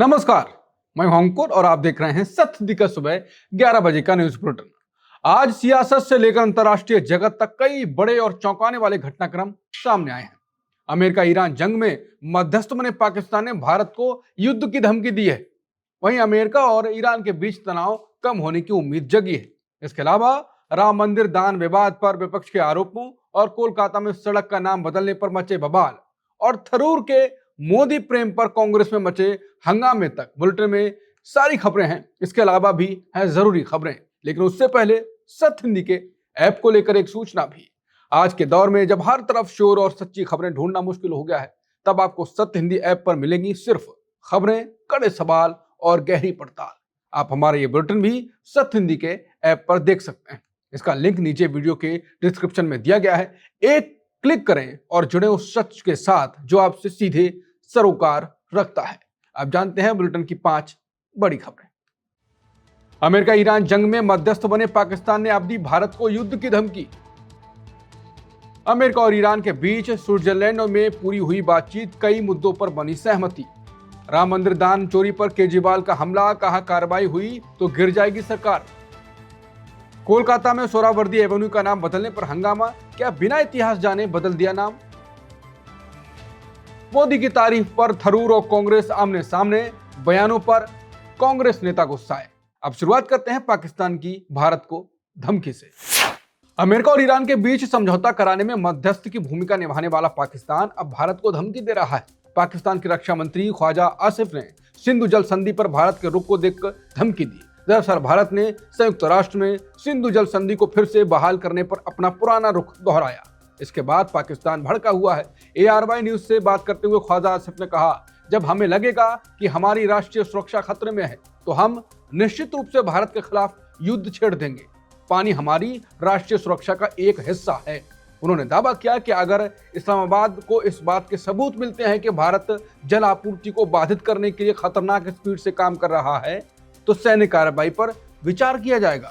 नमस्कार, मैं हूं अंकुर और आप देख रहे हैं सत्य दिक्कत सुबह 11 बजे का न्यूज बुलेटिन। आज सियासत से लेकर अंतर्राष्ट्रीय जगत तक कई बड़े और चौंकाने वाले घटनाक्रम सामने आए हैं। अमेरिका ईरान जंग में मध्यस्थ बने पाकिस्तान ने भारत को युद्ध की धमकी दी है। वहीं अमेरिका और ईरान के बीच तनाव कम होने की उम्मीद जगी है। इसके अलावा राम मंदिर दान विवाद पर विपक्ष के आरोपों और कोलकाता में सड़क का नाम बदलने पर मचे बवाल और थरूर के मोदी प्रेम पर कांग्रेस में मचे हंगामे तक बुलेटिन में सारी खबरें हैं। इसके अलावा भी हैं जरूरी खबरें, लेकिन उससे पहले सत्य हिंदी के ऐप को लेकर एक सूचना भी। आज के दौर में जब हर तरफ शोर और सच्ची खबरें ढूंढना मुश्किल हो गया है, तब आपको सत्य हिंदी ऐप पर मिलेंगी सिर्फ खबरें, कड़े सवाल और गहरी पड़ताल। आप हमारे ये बुलेटिन भी सत्य हिंदी के ऐप पर देख सकते हैं। इसका लिंक नीचे वीडियो के डिस्क्रिप्शन में दिया गया है। एक क्लिक करें और जुड़े उस सच के साथ जो आपसे सीधे सरोकार रखता है। अब जानते हैं बुलेटिन की 5 बड़ी खबरें। अमेरिका ईरान जंग में मध्यस्थ बने पाकिस्तान ने अब दी भारत को युद्ध की धमकी। अमेरिका और ईरान के बीच स्विट्जरलैंड में पूरी हुई बातचीत, कई मुद्दों पर बनी सहमति। राम मंदिर दान चोरी पर केजरीवाल का हमला, कहा कार्रवाई हुई तो गिर जाएगी सरकार। कोलकाता में सोहरावर्दी एवेन्यू का नाम बदलने पर हंगामा, क्या बिना इतिहास जाने बदल दिया नाम। मोदी की तारीफ पर थरूर और कांग्रेस आमने सामने, बयानों पर कांग्रेस नेता गुस्साए। अब शुरुआत करते हैं पाकिस्तान की भारत को धमकी से। अमेरिका और ईरान के बीच समझौता कराने में मध्यस्थ की भूमिका निभाने वाला पाकिस्तान अब भारत को धमकी दे रहा है। पाकिस्तान के रक्षा मंत्री ख्वाजा आसिफ ने सिंधु जल संधि पर भारत के रुख को देखकर धमकी दी। दरअसल भारत ने संयुक्त राष्ट्र में सिंधु जल संधि को फिर से बहाल करने पर अपना पुराना रुख दोहराया। इसके बाद पाकिस्तान भड़का हुआ है। ARY न्यूज से बात करते हुए ख्वाजा आसिफ ने कहा, जब हमें लगेगा कि हमारी राष्ट्रीय सुरक्षा खतरे में है तो हम निश्चित रूप से भारत के खिलाफ युद्ध छेड़ देंगे। पानी हमारी राष्ट्रीय सुरक्षा का एक हिस्सा है। उन्होंने दावा किया कि अगर इस्लामाबाद को इस बात के सबूत मिलते हैं कि भारत जल आपूर्ति को बाधित करने के लिए खतरनाक स्पीड से काम कर रहा है तो सैन्य कार्रवाई पर विचार किया जाएगा।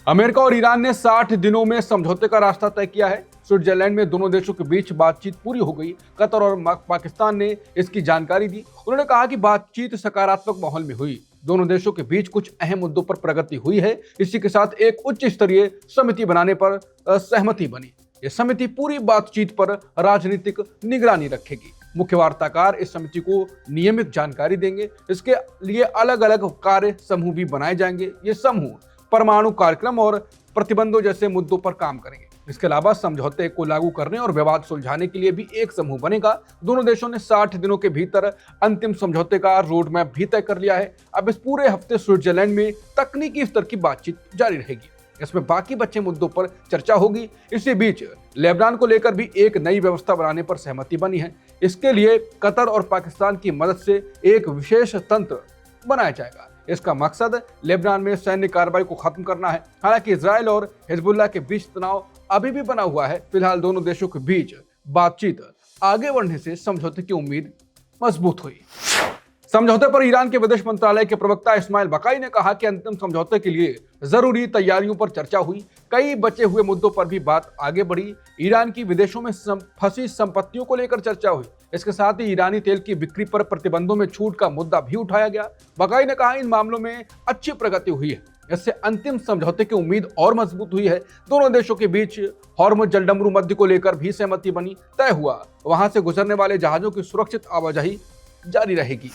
अमेरिका और ईरान ने 60 दिनों में समझौते का रास्ता तय किया है। स्विट्जरलैंड में दोनों देशों के बीच बातचीत पूरी हो गई। कतर और पाकिस्तान ने इसकी जानकारी दी। उन्होंने कहा कि बातचीत सकारात्मक माहौल में हुई। दोनों देशों के बीच कुछ अहम मुद्दों पर प्रगति हुई है। इसी के साथ एक उच्च स्तरीय समिति बनाने पर सहमति बनी। यह समिति पूरी बातचीत पर राजनीतिक निगरानी रखेगी। मुख्य वार्ताकार इस समिति को नियमित जानकारी देंगे। इसके लिए अलग अलग कार्य समूह भी बनाए जाएंगे। ये समूह परमाणु कार्यक्रम और प्रतिबंधों जैसे मुद्दों पर काम करेंगे। इसके अलावा समझौते को लागू करने और विवाद सुलझाने के लिए भी एक समूह बनेगा। दोनों देशों ने 60 दिनों के भीतर अंतिम समझौते का रोड मैप भी तय कर लिया है। अब इस पूरे हफ्ते स्विट्जरलैंड में तकनीकी स्तर की बातचीत जारी रहेगी। इसमें बाकी बचे मुद्दों पर चर्चा होगी। इसी बीच लेबनान को लेकर भी एक नई व्यवस्था बनाने पर सहमति बनी है। इसके लिए कतर और पाकिस्तान की मदद से एक विशेष तंत्र बनाया जाएगा। इसका मकसद लेबनान में सैन्य कार्रवाई को खत्म करना है। हालांकि इजराइल और हिजबुल्लाह के बीच तनाव अभी भी बना हुआ है। फिलहाल दोनों देशों के बीच बातचीत आगे बढ़ने से समझौते की उम्मीद मजबूत हुई। समझौते पर ईरान के विदेश मंत्रालय के प्रवक्ता इस्माइल बकाई ने कहा कि अंतिम समझौते के लिए जरूरी तैयारियों पर चर्चा हुई। कई बचे हुए मुद्दों पर भी बात आगे बढ़ी। ईरान की विदेशों में फंसी संपत्तियों को लेकर चर्चा हुई। इसके साथ ही ईरानी तेल की बिक्री पर प्रतिबंधों में छूट का मुद्दा भी उठाया गया। बकाई ने कहा, इन मामलों में अच्छी प्रगति हुई है। इससे अंतिम समझौते की उम्मीद और मजबूत हुई है। दोनों देशों के बीच हॉर्मुज जलडमरू मध्य को लेकर भी सहमति बनी। तय हुआ वहां से गुजरने वाले जहाजों की सुरक्षित आवाजाही जारी रहेगी।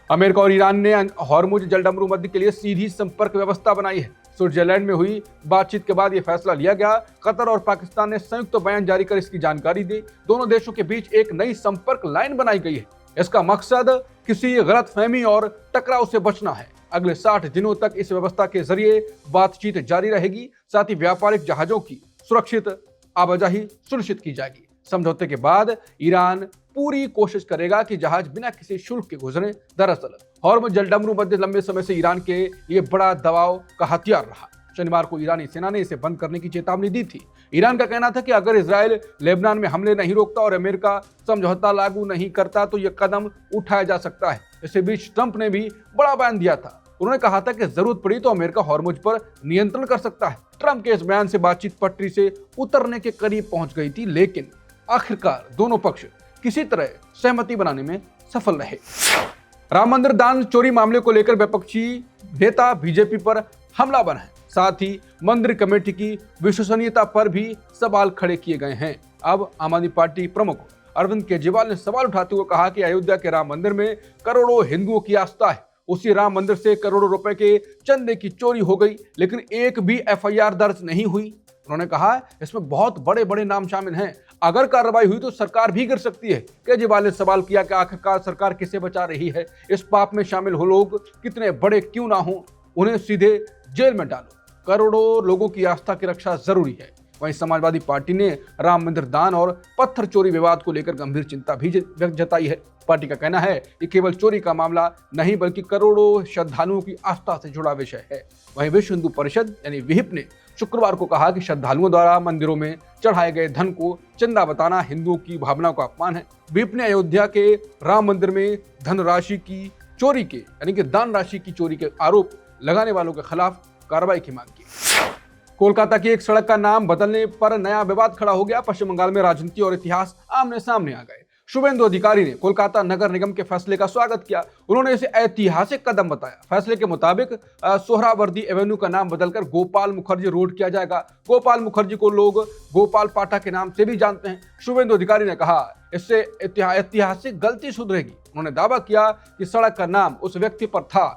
अमेरिका और ईरान ने हॉर्मुज जलडमरू मध्य के लिए सीधी संपर्क व्यवस्था बनाई है। स्विट्जरलैंड में हुई बातचीत के बाद यह फैसला लिया गया। कतर और पाकिस्तान ने संयुक्त बयान जारी कर इसकी जानकारी दी। दोनों देशों के बीच एक नई संपर्क लाइन बनाई गई है। इसका मकसद किसी गलतफहमी और टकराव से बचना है। अगले 60 दिनों तक इस व्यवस्था के जरिए बातचीत जारी रहेगी। साथ ही व्यापारिक जहाजों की सुरक्षित आवाजाही सुनिश्चित की जाएगी। समझौते के बाद ईरान पूरी कोशिश करेगा कि जहाज बिना किसी शुल्क के गुजरे। दरअसल हॉर्मुज जलडमरू मध्य लंबे समय से ईरान के लिए बड़ा दबाव का हथियार रहा। शनिवार को ईरानी सेना ने इसे बंद करने की चेतावनी दी थी। ईरान का कहना था कि अगर इजराइल लेबनान में हमले नहीं रोकता और अमेरिका समझौता लागू नहीं करता तो यह कदम उठाया जा सकता है। इसी बीच ट्रंप ने भी बड़ा बयान दिया था। उन्होंने कहा था कि जरूरत पड़ी तो अमेरिका हॉर्मुज पर नियंत्रण कर सकता है। ट्रंप के इस बयान से बातचीत पटरी से उतरने के करीब पहुंच गई थी, लेकिन आखिरकार दोनों पक्ष किसी तरह सहमति बनाने में सफल रहे। राम मंदिर दान चोरी मामले को लेकर विपक्षी नेता बीजेपी पर हमला बना है। साथ ही मंदिर कमेटी की विश्वसनीयता पर भी सवाल खड़े किए गए हैं। अब आम आदमी पार्टी प्रमुख अरविंद केजरीवाल ने सवाल उठाते हुए कहा कि अयोध्या के राम मंदिर में करोड़ों हिंदुओं की आस्था है, उसी राम मंदिर से करोड़ों रुपए के चंदे की चोरी हो गई, लेकिन एक भी एफआईआर दर्ज नहीं हुई। उन्होंने कहा इसमें बहुत बड़े बड़े नाम शामिल हैं, अगर कार्रवाई हुई तो सरकार भी गिर सकती है। केजरीवाल ने सवाल किया कि आखिरकार सरकार किसे बचा रही है, इस पाप में शामिल हो लोग कितने बड़े क्यों ना हो, उन्हें सीधे जेल में डालो। करोड़ों लोगों की आस्था की रक्षा जरूरी है। वहीं समाजवादी पार्टी ने राम मंदिर दान और पत्थर चोरी विवाद को लेकर गंभीर चिंता भी जताई है। पार्टी का कहना है कि केवल चोरी का मामला नहीं बल्कि करोड़ों श्रद्धालुओं की आस्था से जुड़ा विषय है। वहीं विश्व हिंदू परिषद यानी विहिप ने शुक्रवार को कहा कि श्रद्धालुओं द्वारा मंदिरों में चढ़ाए गए धन को चंदा बताना हिंदुओं की भावनाओं का अपमान है। विहिप ने अयोध्या के राम मंदिर में धनराशि की चोरी के यानी कि दान राशि की चोरी के आरोप लगाने वालों के खिलाफ कार्रवाई की मांग की। कोलकाता की एक सड़क का नाम बदलने पर नया विवाद खड़ा हो गया। पश्चिम बंगाल में राजनीति और इतिहास आमने सामने आ गए। शुभेंदु अधिकारी ने कोलकाता नगर निगम के फैसले का स्वागत किया। उन्होंने इसे ऐतिहासिक कदम बताया। फैसले के मुताबिक सोहरावर्दी एवेन्यू का नाम बदलकर गोपाल मुखर्जी रोड किया जाएगा। गोपाल मुखर्जी को लोग गोपाल पाठक के नाम से भी जानते हैं। शुभेंदु अधिकारी ने कहा इससे ऐतिहासिक गलती सुधरेगी। उन्होंने दावा किया कि सड़क का नाम उस व्यक्ति पर था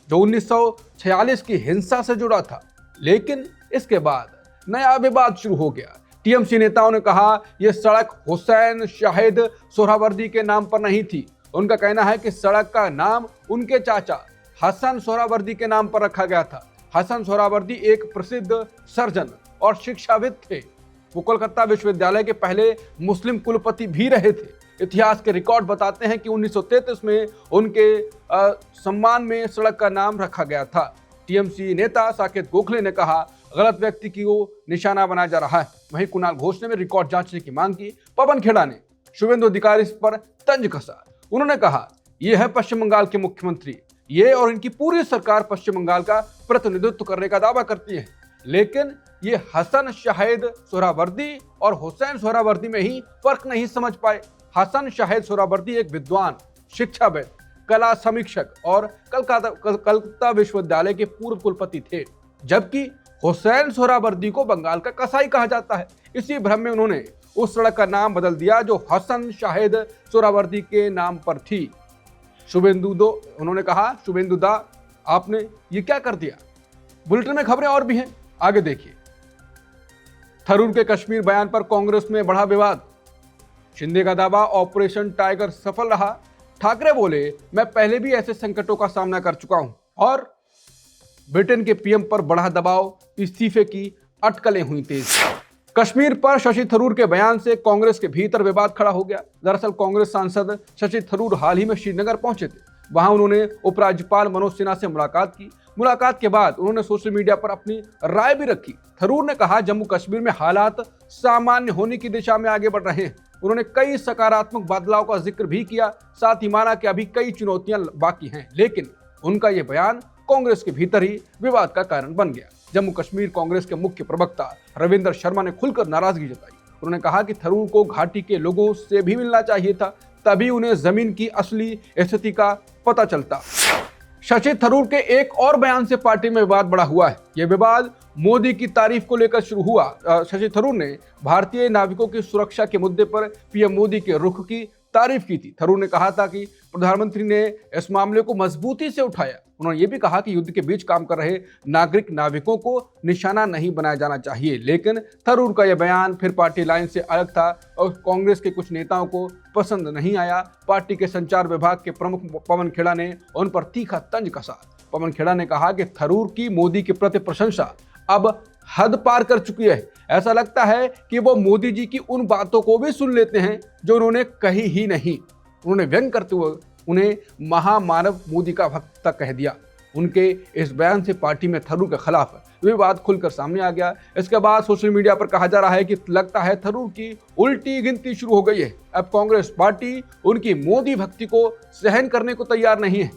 जो 1946 की हिंसा से जुड़ा था, लेकिन इसके बाद नया विवाद शुरू हो गया। टीएमसी नेताओं ने कहा यह सड़क हुसैन शाहिद सोहरावर्दी के नाम पर नहीं थी। उनका कहना है कि सड़क का नाम उनके चाचा हसन सोहरावर्दी के नाम पर रखा गया था। हसन सोहरावर्दी एक प्रसिद्ध सर्जन और शिक्षाविद थे। वो कोलकाता विश्वविद्यालय के पहले मुस्लिम कुलपति भी रहे थे। इतिहास के रिकॉर्ड बताते हैं कि 1933 में उनके सम्मान में सड़क का नाम रखा गया था। टीएमसी नेता साकेत गोखले ने कहा गलत व्यक्ति की को निशाना बनाया जा रहा है। वहीं कुणाल घोष ने भी रिकॉर्ड जांचने की मांग की। पवन खेड़ा ने शुभेंदु अधिकारी पर तंज कसा। उन्होंने कहा यह है पश्चिम बंगाल के मुख्यमंत्री, ये और इनकी पूरी सरकार पश्चिम बंगाल का प्रतिनिधित्व करने का दावा करती है, लेकिन ये हसन शाहिद सोहरावर्दी और हुसैन सोहरावर्दी में ही फर्क नहीं समझ पाए। हसन शाहिद सोहरावर्दी एक विद्वान, शिक्षाविद, कला समीक्षक और कलकत्ता विश्वविद्यालय के पूर्व कुलपति थे, जबकि हुसैन सोहरावर्दी को बंगाल का कसाई कहा जाता है। इसी भ्रम में उन्होंने उस सड़क का नाम बदल दिया जो हसन शाहिद सोहरावर्दी के नाम पर थी। उन्होंने कहा शुभेंदु दा आपने ये क्या कर दिया। बुलेटिन में खबरें और भी हैं, आगे देखिए। थरूर के कश्मीर बयान पर कांग्रेस में बढ़ा विवाद। शिंदे का दावा ऑपरेशन टाइगर सफल रहा। ठाकरे बोले मैं पहले भी ऐसे संकटों का सामना कर चुका हूं। और ब्रिटेन के पीएम पर बढ़ा दबाव, इस्तीफे की अटकलें हुई तेज। कश्मीर पर शशि थरूर के बयान से कांग्रेस के भीतर विवाद खड़ा हो गया। दरअसल कांग्रेस सांसद शशि थरूर हाल ही में श्रीनगर पहुंचे थे। वहां उन्होंने उपराज्यपाल मनोज सिन्हा से मुलाकात की। मुलाकात के बाद उन्होंने सोशल मीडिया पर अपनी राय भी रखी। थरूर ने कहा जम्मू कश्मीर में हालात सामान्य होने की दिशा में आगे बढ़ रहे हैं। उन्होंने कई सकारात्मक बदलाव का जिक्र भी किया, साथ ही माना कि अभी कई चुनौतियां बाकी हैं, लेकिन उनका यह बयान कांग्रेस के भीतर ही विवाद का कारण बन गया। जम्मू कश्मीर कांग्रेस के मुख्य प्रवक्ता रविंद्र शर्मा ने खुलकर नाराजगी जताई। उन्होंने कहा कि थरूर को घाटी के लोगों से भी मिलना चाहिए था, तभी उन्हें जमीन की असली स्थिति का पता चलता। शशि थरूर के एक और बयान से पार्टी में विवाद बढ़ा हुआ है। यह विवाद मोदी की तारीफ को लेकर शुरू हुआ। शशि थरूर ने भारतीय नाविकों की सुरक्षा के मुद्दे पर पीएम मोदी के रुख की तारीफ की थी। थरूर ने कहा था कि प्रधानमंत्री ने इस मामले को मजबूती से उठाया। उन्होंने ये भी कहा कि युद्ध के बीच काम कर रहे नागरिक नाविकों को निशाना नहीं बनाया जाना चाहिए, लेकिन थरूर का यह बयान फिर पार्टी लाइन से अलग था और कांग्रेस के कुछ नेताओं को पसंद नहीं आया। पार्टी के संचार विभाग के प्रमुख पवन खेड़ा ने उन पर तीखा तंज कसा। पवन खेड़ा ने कहा कि थरूर की मोदी के प्रति प्रशंसा अब हद पार कर चुकी है। ऐसा लगता है कि वो मोदी जी की उन बातों को भी सुन लेते हैं जो उन्होंने कही ही नहीं। उन्होंने व्यंग करते हुए उन्हें महामानव मोदी का भक्त तक कह दिया। उनके इस बयान से पार्टी में थरूर के खिलाफ विवाद खुलकर सामने आ गया। इसके बाद सोशल मीडिया पर कहा जा रहा है कि लगता है थरूर की उल्टी गिनती शुरू हो गई है। अब कांग्रेस पार्टी उनकी मोदी भक्ति को सहन करने को तैयार नहीं है।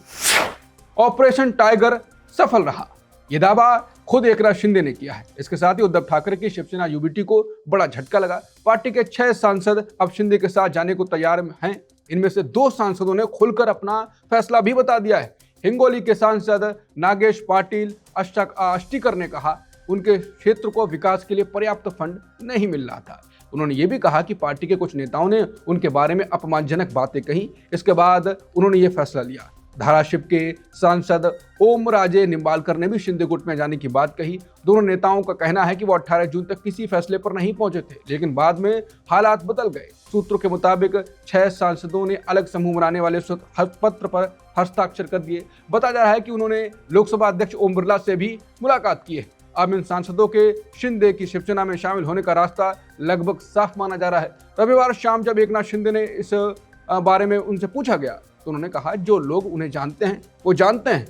ऑपरेशन टाइगर सफल रहा, यह दावा खुद एकनाथ शिंदे ने किया है। इसके साथ ही उद्धव ठाकरे की शिवसेना यूबीटी को बड़ा झटका लगा। पार्टी के 6 सांसद अब शिंदे के साथ जाने को तैयार हैं। इनमें से 2 सांसदों ने खुलकर अपना फैसला भी बता दिया है। हिंगोली के सांसद नागेश पाटिल अष्टीकर ने कहा उनके क्षेत्र को विकास के लिए पर्याप्त फंड नहीं मिल रहा था। उन्होंने ये भी कहा कि पार्टी के कुछ नेताओं ने उनके बारे में अपमानजनक बातें कही। इसके बाद उन्होंने ये फैसला लिया। धाराशिव के सांसद ओम राजे निम्बालकर ने भी शिंदे गुट में जाने की बात कही। दोनों नेताओं का कहना है कि वो 18 जून तक किसी फैसले पर नहीं पहुंचे थे, लेकिन बाद में हालात बदल गए। सूत्रों के मुताबिक 6 सांसदों ने अलग समूह बनाने वाले पत्र पर हस्ताक्षर कर दिए। बताया जा रहा है कि उन्होंने लोकसभा अध्यक्ष ओम बिरला से भी मुलाकात की है। अब इन सांसदों के शिंदे की शिवसेना में शामिल होने का रास्ता लगभग साफ माना जा रहा है। रविवार शाम जब एकनाथ शिंदे ने इस बारे में उनसे पूछा गया तो उन्होंने कहा जो लोग उन्हें जानते हैं वो जानते हैं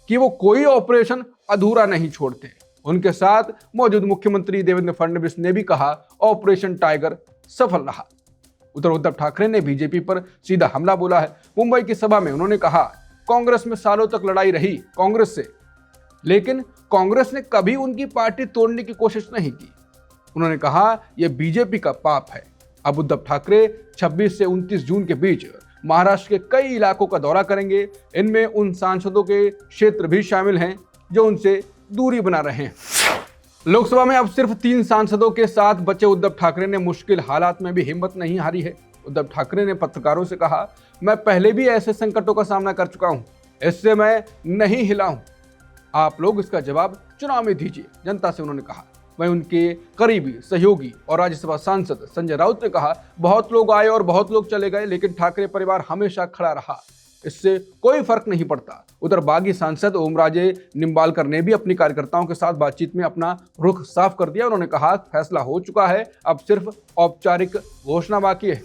कि वो कोई ऑपरेशन अधूरा नहीं छोड़ते। उनके साथ मौजूद मुख्यमंत्री देवेंद्र फडणवीस ने भी कहा ऑपरेशन टाइगर सफल रहा। उधर उद्धव ठाकरे ने बीजेपी पर सीधा हमला बोला है। मुंबई की सभा में उन्होंने कहा कांग्रेस में सालों तक लड़ाई रही कांग्रेस से, लेकिन कांग्रेस ने कभी उनकी पार्टी तोड़ने की कोशिश नहीं की। उन्होंने कहा यह बीजेपी का पाप है। अब उद्धव ठाकरे 26 से 29 जून के बीच महाराष्ट्र के कई इलाकों का दौरा करेंगे। इनमें उन सांसदों के क्षेत्र भी शामिल हैं जो उनसे दूरी बना रहे हैं। लोकसभा में अब सिर्फ 3 सांसदों के साथ बचे उद्धव ठाकरे ने मुश्किल हालात में भी हिम्मत नहीं हारी है। उद्धव ठाकरे ने पत्रकारों से कहा मैं पहले भी ऐसे संकटों का सामना कर चुका हूं, इससे मैं नहीं हिला हूं। आप लोग इसका जवाब चुनाव में दीजिए, जनता से उन्होंने कहा। वहीं उनके करीबी सहयोगी और राज्यसभा सांसद संजय राउत ने कहा बहुत लोग आए और बहुत लोग चले गए, लेकिन ठाकरे परिवार हमेशा खड़ा रहा, इससे कोई फर्क नहीं पड़ता। उधर बागी सांसद ओम राजे निम्बालकर ने भी अपनी कार्यकर्ताओं के साथ बातचीत में अपना रुख साफ कर दिया। उन्होंने कहा फैसला हो चुका है, अब सिर्फ औपचारिक घोषणा बाकी है।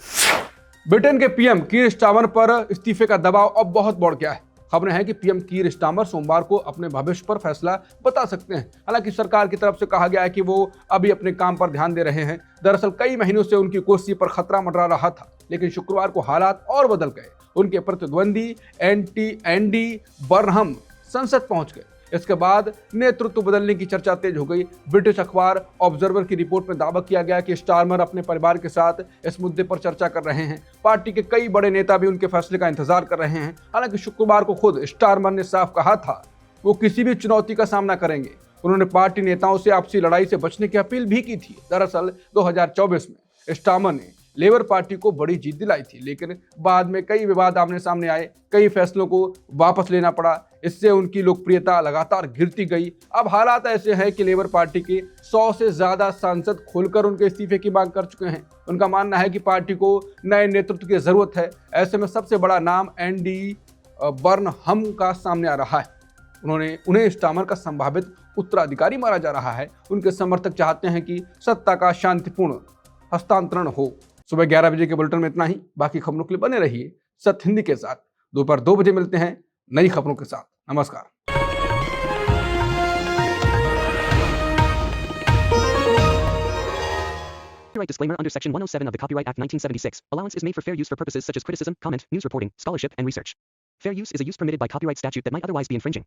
ब्रिटेन के पीएम कीर स्टारमर पर इस्तीफे का दबाव अब बहुत बढ़ गया है। खबरें हैं कि पीएम कीर स्टारमर सोमवार को अपने भविष्य पर फैसला बता सकते हैं। हालांकि सरकार की तरफ से कहा गया है कि वो अभी अपने काम पर ध्यान दे रहे हैं। दरअसल कई महीनों से उनकी कुर्सी पर खतरा मंडरा रहा था, लेकिन शुक्रवार को हालात और बदल गए। उनके प्रतिद्वंदी एंडी बर्नहम संसद पहुंच गए। इसके बाद नेतृत्व बदलने की चर्चा तेज हो गई। ब्रिटिश अखबार ऑब्जर्वर की रिपोर्ट में दावा किया गया कि स्टारमर अपने परिवार के साथ इस मुद्दे पर चर्चा कर रहे हैं। पार्टी के कई बड़े नेता भी उनके फैसले का इंतजार कर रहे हैं। हालांकि शुक्रवार को खुद स्टारमर ने साफ कहा था वो किसी भी चुनौती का सामना करेंगे। उन्होंने पार्टी नेताओं से आपसी लड़ाई से बचने की अपील भी की थी। दरअसल 2024 में स्टारमर ने लेबर पार्टी को बड़ी जीत दिलाई थी, लेकिन बाद में कई विवाद आमने सामने आए, कई फैसलों को वापस लेना पड़ा। इससे उनकी लोकप्रियता लगातार गिरती गई। अब हालात ऐसे हैं कि लेबर पार्टी के 100 से ज्यादा सांसद खुलकर उनके इस्तीफे की मांग कर चुके हैं। उनका मानना है कि पार्टी को नए नेतृत्व की जरूरत है। ऐसे में सबसे बड़ा नाम एंडी बर्नहम का सामने आ रहा है। उन्हें स्टारमर का संभावित उत्तराधिकारी माना जा रहा है। उनके समर्थक चाहते हैं कि सत्ता का शांतिपूर्ण हस्तांतरण हो। सुबह 11 बजे के बुलेटिन में इतना ही। बाकी खबरों के लिए बने रहिए सत्य हिंदी के साथ। दोपहर 2 बजे मिलते हैं नई खबरों के साथ। नमस्कार। Copyright disclaimer under Section 107 of the Copyright Act 1976. Allowance is made for fair use for purposes such as criticism, comment, news reporting, scholarship, and research. Fair use is a use permitted by copyright statute that might otherwise be infringing.